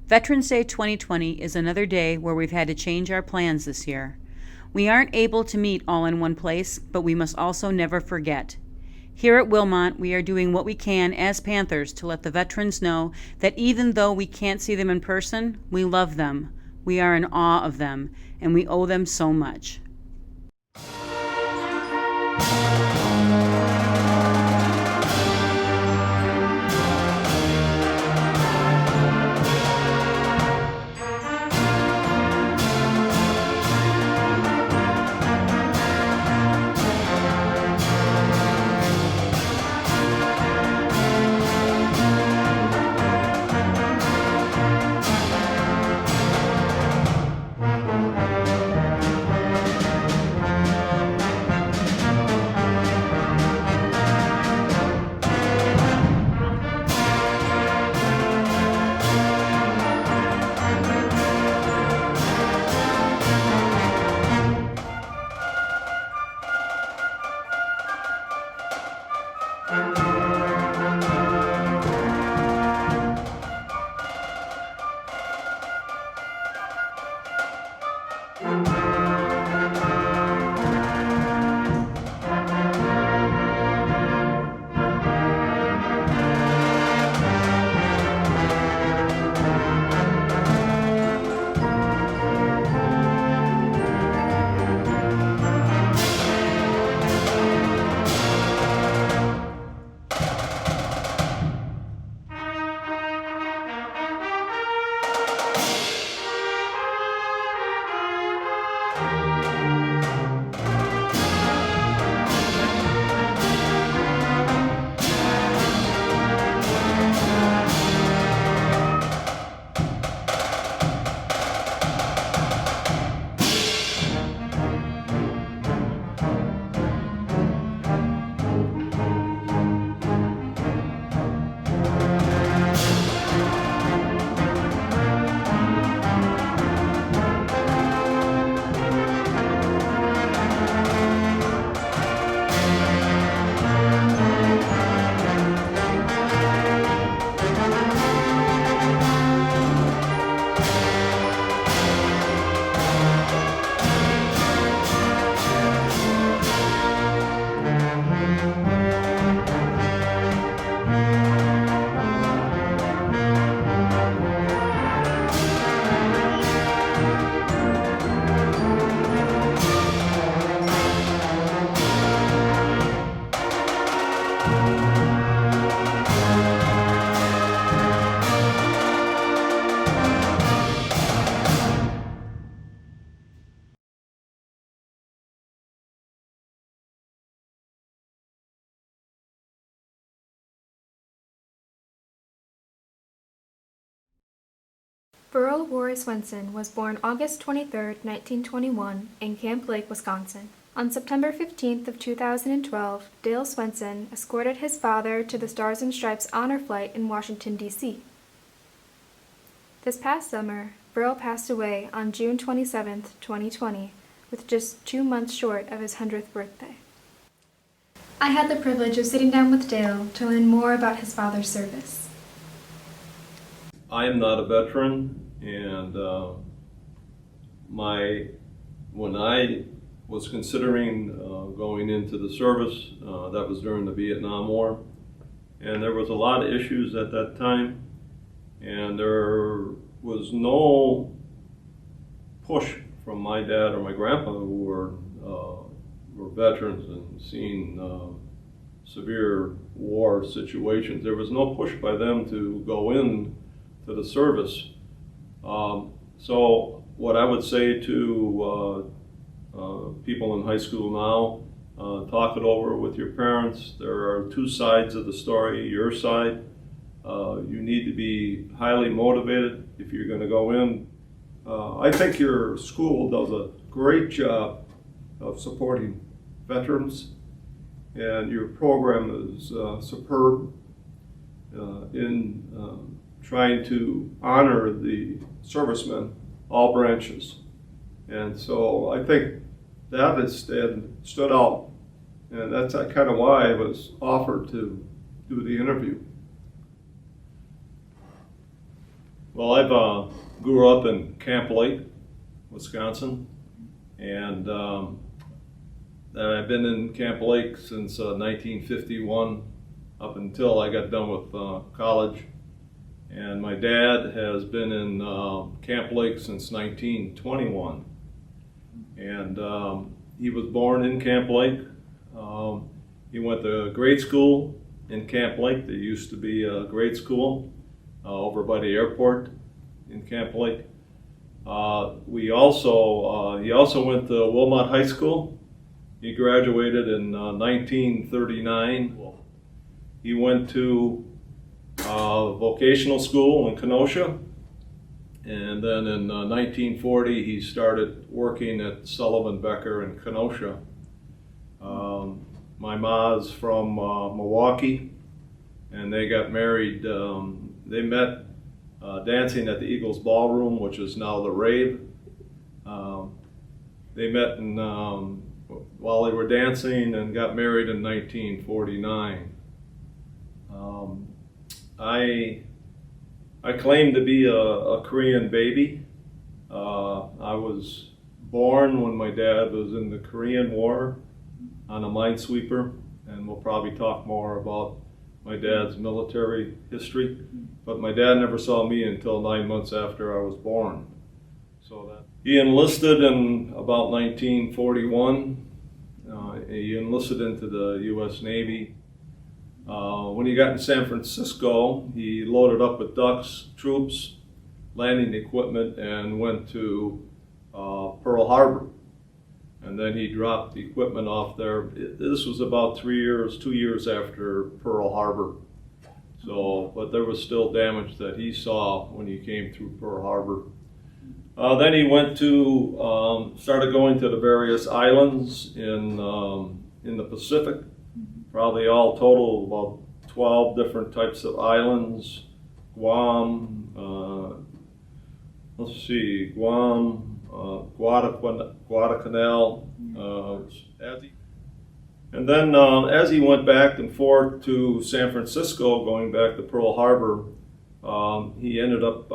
Veterans Day 2020 is another day where we've had to change our plans this year. We aren't able to meet all in one place, but we must also never forget. Here at Wilmot, we are doing what we can as Panthers to let the veterans know that even though we can't see them in person, we love them, we are in awe of them, and we owe them so much. Burl Roy Swenson was born August 23, 1921, in Camp Lake, Wisconsin. On September 15th of 2012, Dale Swenson escorted his father to the Stars and Stripes Honor Flight in Washington, D.C. This past summer, Burl passed away on June 27, 2020, with just 2 months short of his 100th birthday. I had the privilege of sitting down with Dale to learn more about his father's service. I am not a veteran, and when I was considering going into the service, that was during the Vietnam War, and there was a lot of issues at that time, and there was no push from my dad or my grandpa, who were veterans and seen severe war situations. There was no push by them to go in to the service. So what I would say to people in high school now, talk it over with your parents. There are two sides of the story. Your side, you need to be highly motivated if you're going to go in. I think your school does a great job of supporting veterans, and your program is superb in trying to honor the servicemen, all branches. And so I think that has stood out, and that's kind of why I was offered to do the interview. Well, I grew up in Camp Lake, Wisconsin, and I've been in Camp Lake since 1951 up until I got done with college. And my dad has been in Camp Lake since 1921. And he was born in Camp Lake. He went to grade school in Camp Lake. There used to be a grade school over by the airport in Camp Lake. He also went to Wilmot High School. He graduated in 1939. He went to vocational school in Kenosha, and then in 1940 he started working at Sullivan Becker in Kenosha. My ma's from Milwaukee, and they got married. They met dancing at the Eagles Ballroom, which is now the Rave. They met while they were dancing and got married in 1949. I claim to be a Korean baby. I was born when my dad was in the Korean War on a minesweeper, and we'll probably talk more about my dad's military history. But my dad never saw me until 9 months after I was born. He enlisted in about 1941. He enlisted into the U.S. Navy. When he got in San Francisco, he loaded up with ducks, troops, landing equipment, and went to Pearl Harbor. And then he dropped the equipment off there. This was about 2 years after Pearl Harbor. But there was still damage that he saw when he came through Pearl Harbor. Then he went to, started going to the various islands in the Pacific. Probably all total about 12 different types of islands. Guam, Guadalcanal, and then as he went back and forth to San Francisco, going back to Pearl Harbor, he ended up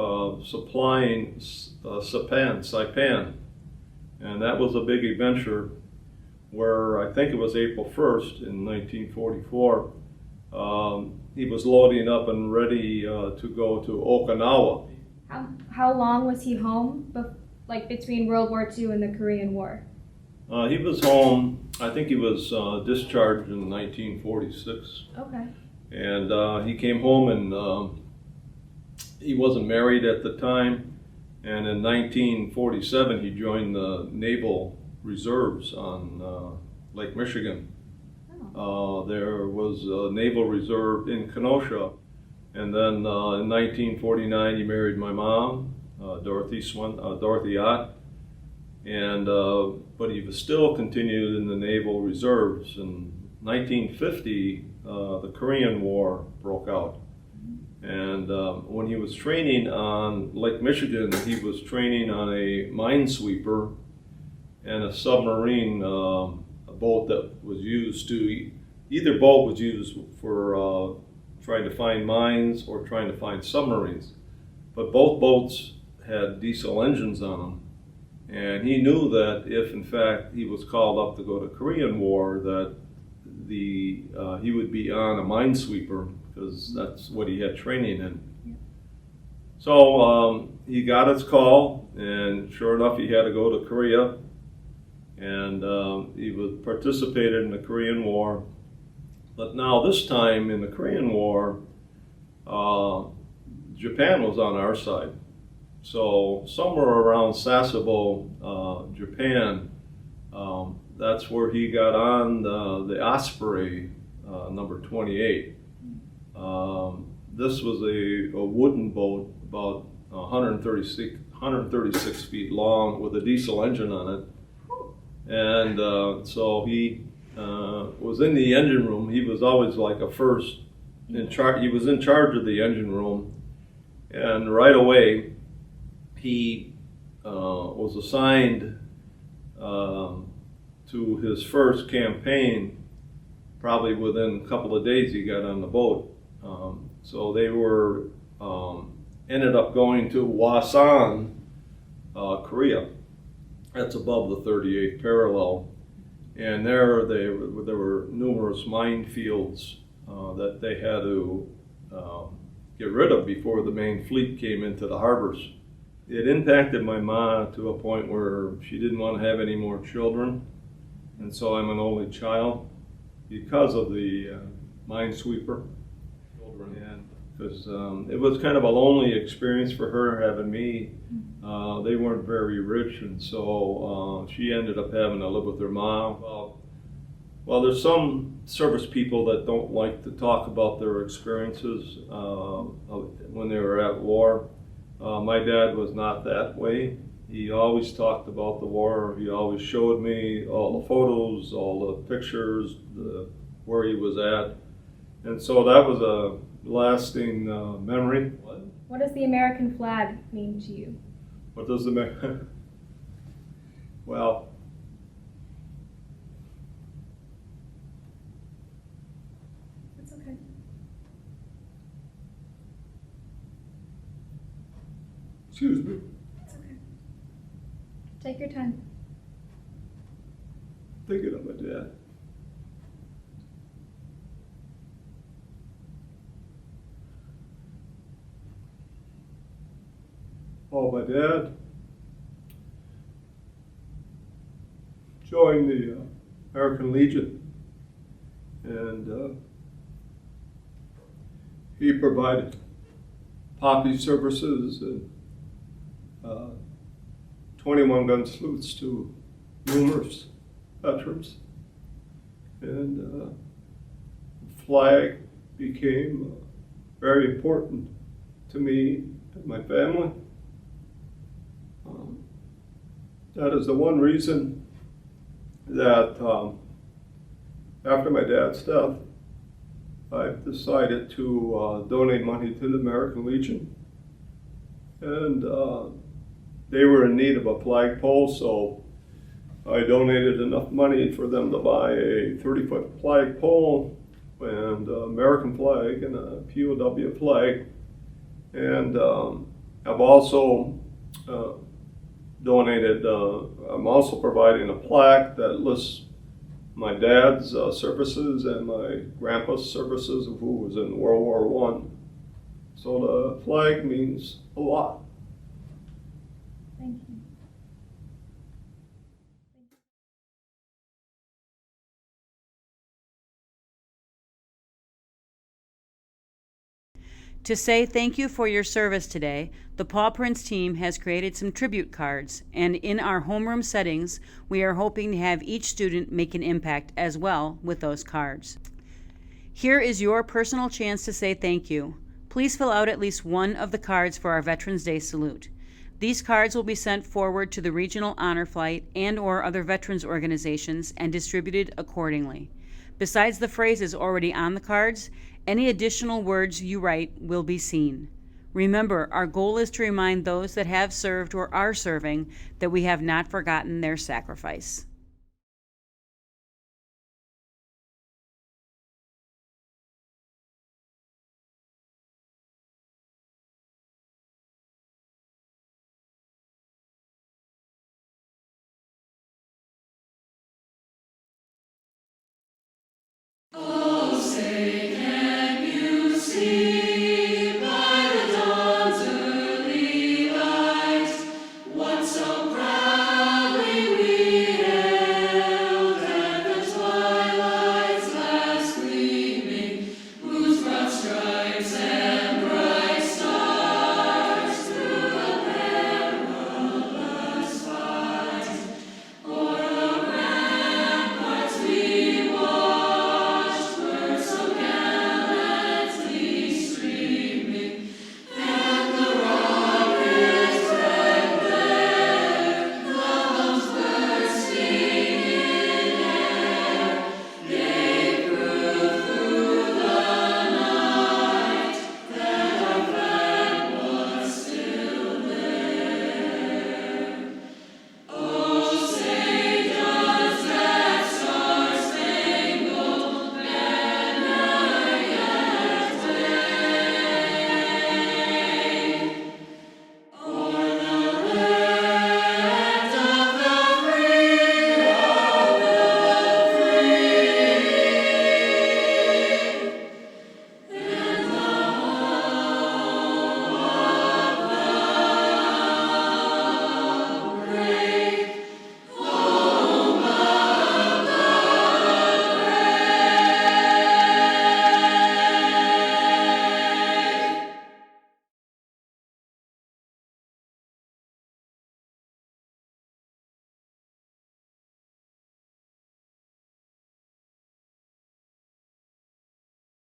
supplying Saipan, and that was a big adventure where I think it was April 1st in 1944. He was loading up and ready to go to Okinawa. How long was he home, between World War II and the Korean War? He was home, I think he was discharged in 1946. Okay. And he came home, and he wasn't married at the time. And in 1947, he joined the Naval Reserves on Lake Michigan. There was a Naval Reserve in Kenosha. And then in 1949, he married my mom, Dorothy Ott. And but he was still continued in the Naval Reserves. In 1950, the Korean War broke out. And when he was training on Lake Michigan, he was training on a minesweeper and a submarine, a boat that was used to, either boat was used for trying to find mines or trying to find submarines. But both boats had diesel engines on them. And he knew that if, in fact, he was called up to go to Korean War, that he would be on a minesweeper, because that's what he had training in. So he got his call, and sure enough, he had to go to Korea. And he participated in the Korean War. But now this time in the Korean War, Japan was on our side. So somewhere around Sasebo, Japan, that's where he got on the Osprey number 28. This was a wooden boat about 136 feet long with a diesel engine on it. And so he was in the engine room. He was always like a first in charge. He was in charge of the engine room. And right away, he was assigned to his first campaign. Probably within a couple of days he got on the boat. So they were ended up going to Hwasan, Korea. That's above the 38th parallel. And there were numerous minefields that they had to get rid of before the main fleet came into the harbors. It impacted my ma to a point where she didn't want to have any more children. And so I'm an only child because of the minesweeper children. And because it was kind of a lonely experience for her having me. They weren't very rich, and so she ended up having to live with her mom. Well, there's some service people that don't like to talk about their experiences when they were at war. My dad was not that way. He always talked about the war. He always showed me all the photos, all the pictures, where he was at. And so that was a lasting memory. What does the American flag mean to you? What does the well, It's okay. excuse me. It's okay. Take your time. Thinking of my dad. Oh, my dad joined the American Legion, and he provided poppy services and 21 gun salutes to numerous veterans, and the flag became very important to me and my family. That is the one reason that after my dad's death, I've decided to donate money to the American Legion. And they were in need of a flagpole, so I donated enough money for them to buy a 30-foot flagpole and an American flag and a POW flag. And I've also donated, I'm also providing a plaque that lists my dad's services and my grandpa's services, who was in World War I. So the flag means a lot. Thank you. To say thank you for your service today, the Paw Prints team has created some tribute cards, and in our homeroom settings, we are hoping to have each student make an impact as well with those cards. Here is your personal chance to say thank you. Please fill out at least one of the cards for our Veterans Day salute. These cards will be sent forward to the Regional Honor Flight and/or other veterans organizations and distributed accordingly. Besides the phrases already on the cards, any additional words you write will be seen. Remember, our goal is to remind those that have served or are serving that we have not forgotten their sacrifice. Stripes